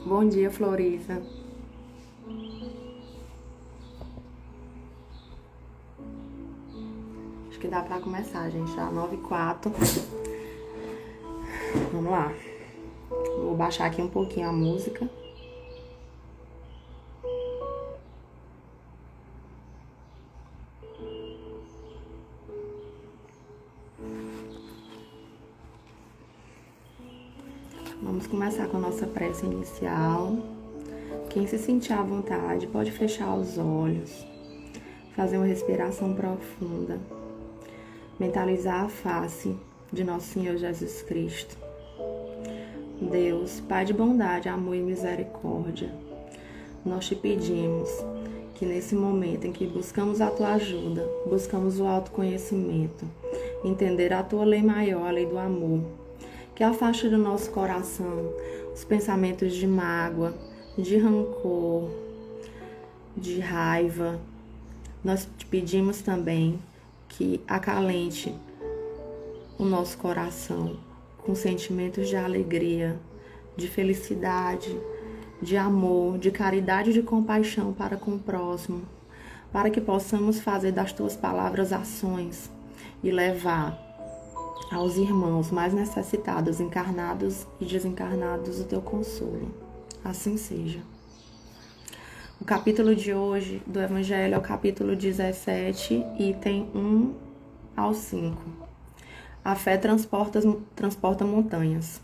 Bom dia, Florisa. Acho que dá pra começar, gente. Já 9h04. Vamos lá. Vou baixar aqui um pouquinho a música. Vamos começar com a nossa prece inicial. Quem se sentir à vontade pode fechar os olhos, fazer uma respiração profunda, mentalizar a face de nosso Senhor Jesus Cristo. Deus, Pai de bondade, amor e misericórdia, nós te pedimos que nesse momento em que buscamos a tua ajuda, buscamos o autoconhecimento, entender a tua lei maior, a lei do amor, que afaste do nosso coração os pensamentos de mágoa, de rancor, de raiva. Nós te pedimos também que acalente o nosso coração com sentimentos de alegria, de felicidade, de amor, de caridade e de compaixão para com o próximo, para que possamos fazer das tuas palavras ações e levar aos irmãos mais necessitados, encarnados e desencarnados, o teu consolo. Assim seja. O capítulo de hoje do Evangelho é o capítulo 17, item 1 ao 5. A fé transporta montanhas.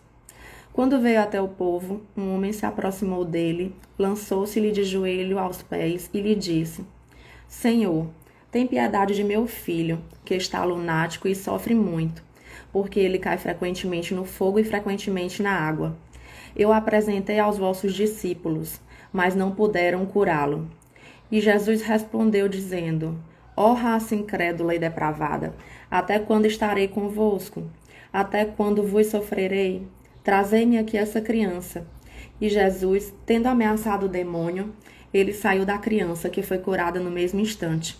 Quando veio até o povo, um homem se aproximou dele, lançou-se-lhe de joelho aos pés e lhe disse: Senhor, tem piedade de meu filho, que está lunático e sofre muito, porque ele cai frequentemente no fogo e frequentemente na água. Eu o apresentei aos vossos discípulos, mas não puderam curá-lo. E Jesus respondeu, dizendo: Ó raça incrédula e depravada, até quando estarei convosco? Até quando vos sofrerei? Trazei-me aqui essa criança. E Jesus, tendo ameaçado o demônio, ele saiu da criança, que foi curada no mesmo instante.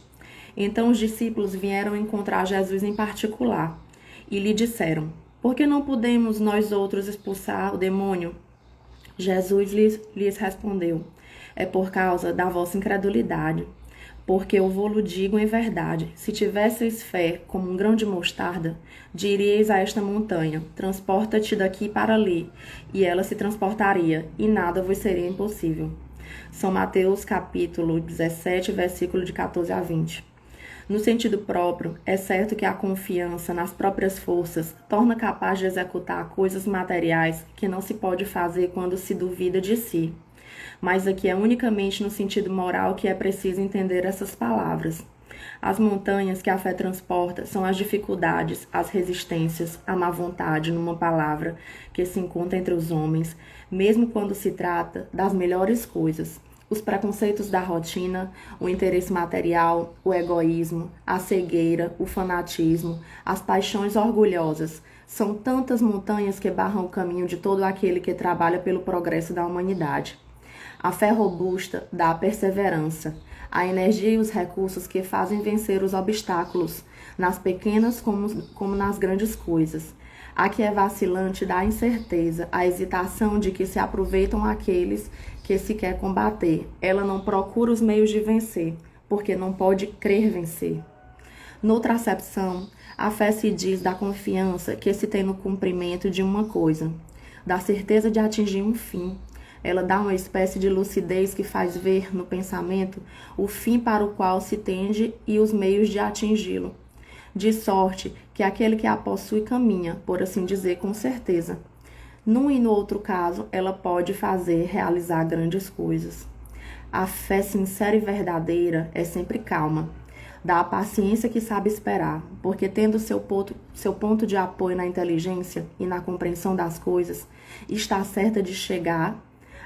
Então os discípulos vieram encontrar Jesus em particular e lhe disseram: Por que não podemos nós outros expulsar o demônio? Jesus lhes respondeu: É por causa da vossa incredulidade. Porque eu vou-lo digo em verdade, se tivesseis fé como um grão de mostarda, diríeis a esta montanha: transporta-te daqui para ali, e ela se transportaria, e nada vos seria impossível. São Mateus capítulo 17, versículo de 14 a 20. No sentido próprio, é certo que a confiança nas próprias forças torna capaz de executar coisas materiais que não se pode fazer quando se duvida de si. Mas aqui é unicamente no sentido moral que é preciso entender essas palavras. As montanhas que a fé transporta são as dificuldades, as resistências, a má vontade, numa palavra, que se encontra entre os homens, mesmo quando se trata das melhores coisas. Os preconceitos da rotina, o interesse material, o egoísmo, a cegueira, o fanatismo, as paixões orgulhosas, são tantas montanhas que barram o caminho de todo aquele que trabalha pelo progresso da humanidade. A fé robusta dá a perseverança, a energia e os recursos que fazem vencer os obstáculos, nas pequenas como nas grandes coisas. A que é vacilante dá a incerteza, a hesitação de que se aproveitam aqueles que se quer combater. Ela não procura os meios de vencer, porque não pode crer vencer. Noutra acepção, a fé se diz da confiança que se tem no cumprimento de uma coisa, da certeza de atingir um fim. Ela dá uma espécie de lucidez que faz ver no pensamento o fim para o qual se tende e os meios de atingi-lo. De sorte que aquele que a possui caminha, por assim dizer, com certeza. Num e no outro caso, ela pode realizar grandes coisas. A fé sincera e verdadeira é sempre calma. Dá a paciência que sabe esperar, porque tendo seu ponto de apoio na inteligência e na compreensão das coisas, está certa de chegar.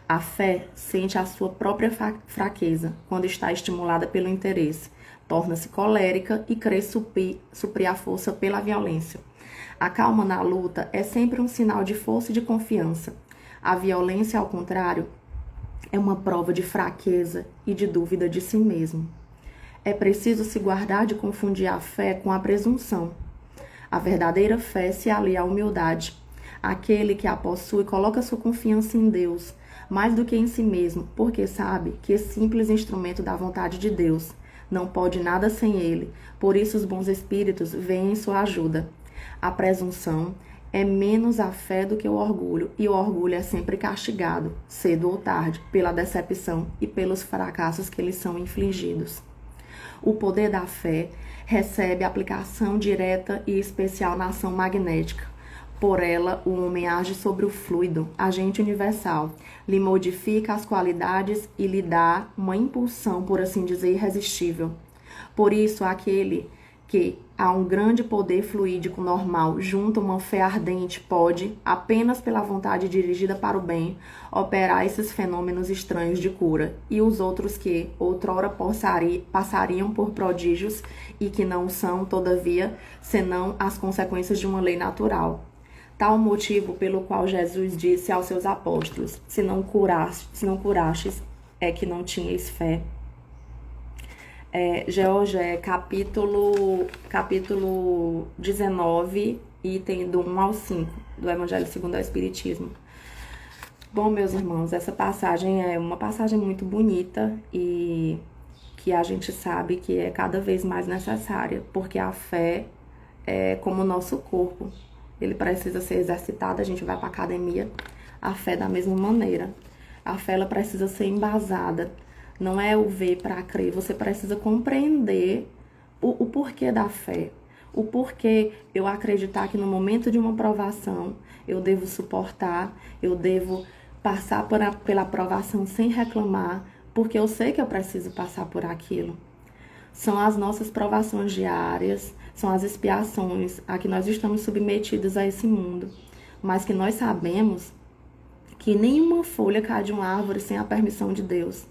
A fé sente a sua própria fraqueza quando está estimulada pelo interesse, torna-se colérica e crê suprir a força pela violência. A calma na luta é sempre um sinal de força e de confiança. A violência, ao contrário, é uma prova de fraqueza e de dúvida de si mesmo. É preciso se guardar de confundir a fé com a presunção. A verdadeira fé se alia à humildade. Aquele que a possui coloca sua confiança em Deus, mais do que em si mesmo, porque sabe que é simples instrumento da vontade de Deus. Não pode nada sem ele, por isso os bons espíritos vêm em sua ajuda. A presunção é menos a fé do que o orgulho, e o orgulho é sempre castigado, cedo ou tarde, pela decepção e pelos fracassos que lhes são infligidos. O poder da fé recebe aplicação direta e especial na ação magnética. Por ela, o homem age sobre o fluido, agente universal, lhe modifica as qualidades e lhe dá uma impulsão, por assim dizer, irresistível. Por isso, aquele que há um grande poder fluídico normal junto a uma fé ardente pode, apenas pela vontade dirigida para o bem, operar esses fenômenos estranhos de cura, e os outros que outrora passariam por prodígios e que não são, todavia, senão as consequências de uma lei natural. Tal o motivo pelo qual Jesus disse aos seus apóstolos: se não curastes, é que não tinhais fé. Georgé, capítulo 19, item do 1 ao 5, do Evangelho segundo o Espiritismo. Bom, meus irmãos, essa passagem é uma passagem muito bonita e que a gente sabe que é cada vez mais necessária, porque a fé é como o nosso corpo. Ele precisa ser exercitado, a gente vai para a academia, a fé da mesma maneira. A fé, ela precisa ser embasada. Não é o ver para crer, você precisa compreender o porquê da fé. O porquê eu acreditar que no momento de uma provação eu devo suportar, eu devo passar pela provação sem reclamar, porque eu sei que eu preciso passar por aquilo. São as nossas provações diárias, são as expiações a que nós estamos submetidos a esse mundo, mas que nós sabemos que nenhuma folha cai de uma árvore sem a permissão de Deus.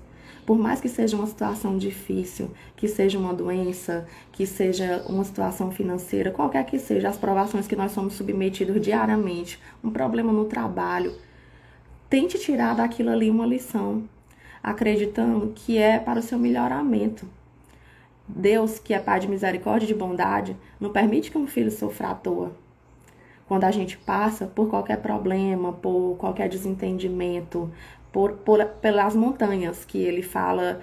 Por mais que seja uma situação difícil, que seja uma doença, que seja uma situação financeira, qualquer que seja, as provações que nós somos submetidos diariamente, um problema no trabalho, tente tirar daquilo ali uma lição, acreditando que é para o seu melhoramento. Deus, que é Pai de misericórdia e de bondade, não permite que um filho sofra à toa. Quando a gente passa por qualquer problema, por qualquer desentendimento, pelas montanhas, que ele fala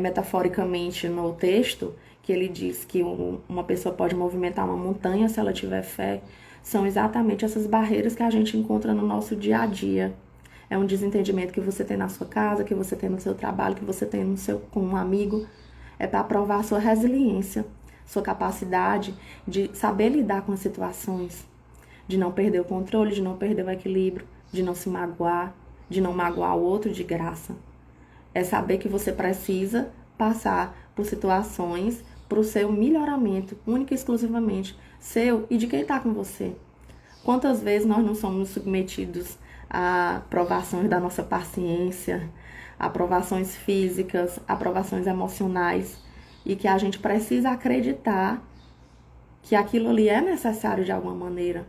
metaforicamente no texto, que ele diz que uma pessoa pode movimentar uma montanha se ela tiver fé, são exatamente essas barreiras que a gente encontra no nosso dia a dia. É um desentendimento que você tem na sua casa, que você tem no seu trabalho, que você tem com um amigo. É para provar a sua resiliência, sua capacidade de saber lidar com as situações, de não perder o controle, de não perder o equilíbrio, de não se magoar, de não magoar o outro de graça. É saber que você precisa passar por situações para o seu melhoramento, única e exclusivamente seu e de quem está com você. Quantas vezes nós não somos submetidos a provações da nossa paciência, a provações físicas, a provações emocionais, e que a gente precisa acreditar que aquilo ali é necessário de alguma maneira,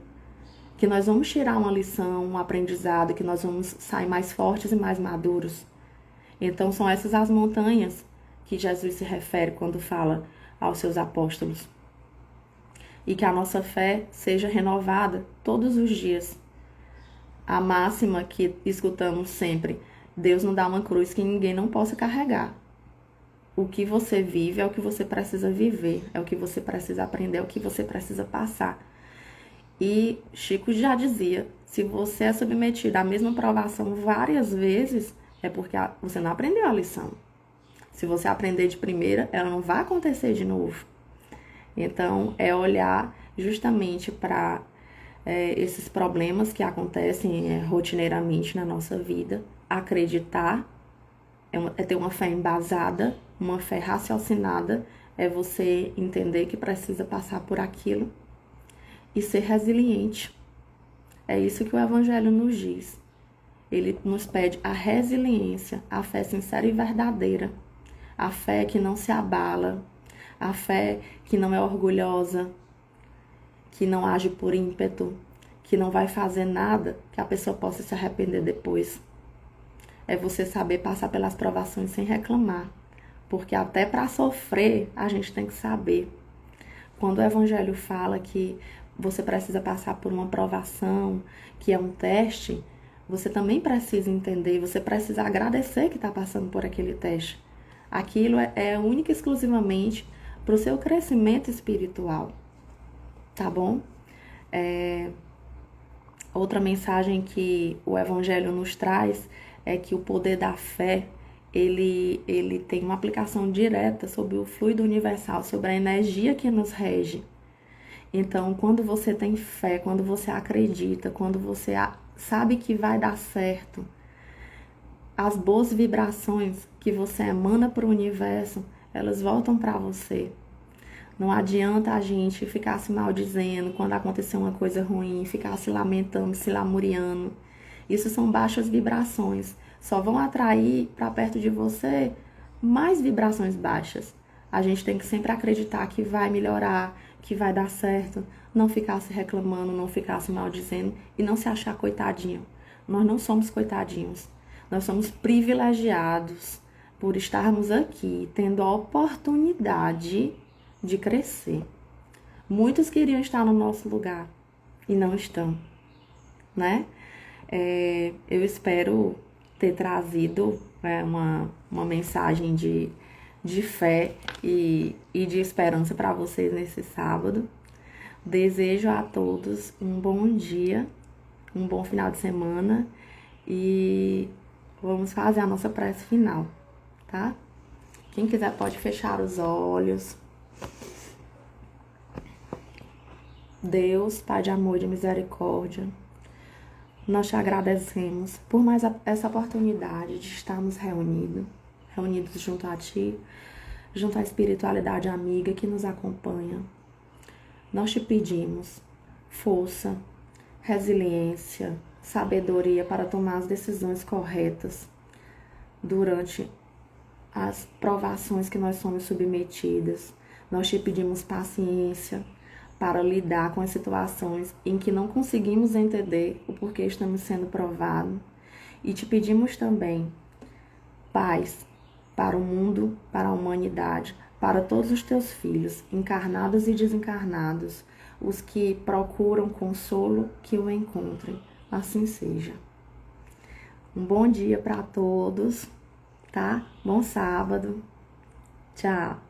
que nós vamos tirar uma lição, um aprendizado, que nós vamos sair mais fortes e mais maduros. Então são essas as montanhas que Jesus se refere quando fala aos seus apóstolos. E que a nossa fé seja renovada todos os dias. A máxima que escutamos sempre: Deus não dá uma cruz que ninguém não possa carregar. O que você vive é o que você precisa viver, é o que você precisa aprender, é o que você precisa passar. E Chico já dizia, se você é submetido à mesma provação várias vezes, é porque você não aprendeu a lição. Se você aprender de primeira, ela não vai acontecer de novo. Então, é olhar justamente para esses problemas que acontecem rotineiramente na nossa vida, acreditar, é ter uma fé embasada, uma fé raciocinada, é você entender que precisa passar por aquilo e ser resiliente. É isso que o Evangelho nos diz. Ele nos pede a resiliência, a fé sincera e verdadeira, a fé que não se abala, a fé que não é orgulhosa, que não age por ímpeto, que não vai fazer nada que a pessoa possa se arrepender depois. É você saber passar pelas provações sem reclamar, porque até para sofrer a gente tem que saber. Quando o Evangelho fala que você precisa passar por uma provação, que é um teste, você também precisa entender, você precisa agradecer que está passando por aquele teste. Aquilo é única e exclusivamente para o seu crescimento espiritual, tá bom? Outra mensagem que o Evangelho nos traz é que o poder da fé, ele tem uma aplicação direta sobre o fluido universal, sobre a energia que nos rege. Então, quando você tem fé, quando você acredita, quando você sabe que vai dar certo, as boas vibrações que você emana para o universo, elas voltam para você. Não adianta a gente ficar se maldizendo quando acontecer uma coisa ruim, ficar se lamentando, se lamuriando. Isso são baixas vibrações. Só vão atrair para perto de você mais vibrações baixas. A gente tem que sempre acreditar que vai melhorar, que vai dar certo. Não ficar se reclamando, não ficar se maldizendo e não se achar coitadinho. Nós não somos coitadinhos. Nós somos privilegiados por estarmos aqui, tendo a oportunidade de crescer. Muitos queriam estar no nosso lugar e não estão, né? Eu espero ter trazido uma mensagem de fé e de esperança para vocês nesse sábado. Desejo a todos um bom dia, um bom final de semana e vamos fazer a nossa prece final, tá? Quem quiser pode fechar os olhos. Deus, Pai de amor e de misericórdia, nós te agradecemos por mais essa oportunidade de estarmos reunidos junto a Ti, junto à espiritualidade amiga que nos acompanha. Nós te pedimos força, resiliência, sabedoria para tomar as decisões corretas durante as provações que nós somos submetidas. Nós te pedimos paciência para lidar com as situações em que não conseguimos entender o porquê estamos sendo provados. E te pedimos também paz para o mundo, para a humanidade, para todos os teus filhos, encarnados e desencarnados, os que procuram consolo, que o encontrem. Assim seja. Um bom dia para todos, tá? Bom sábado. Tchau.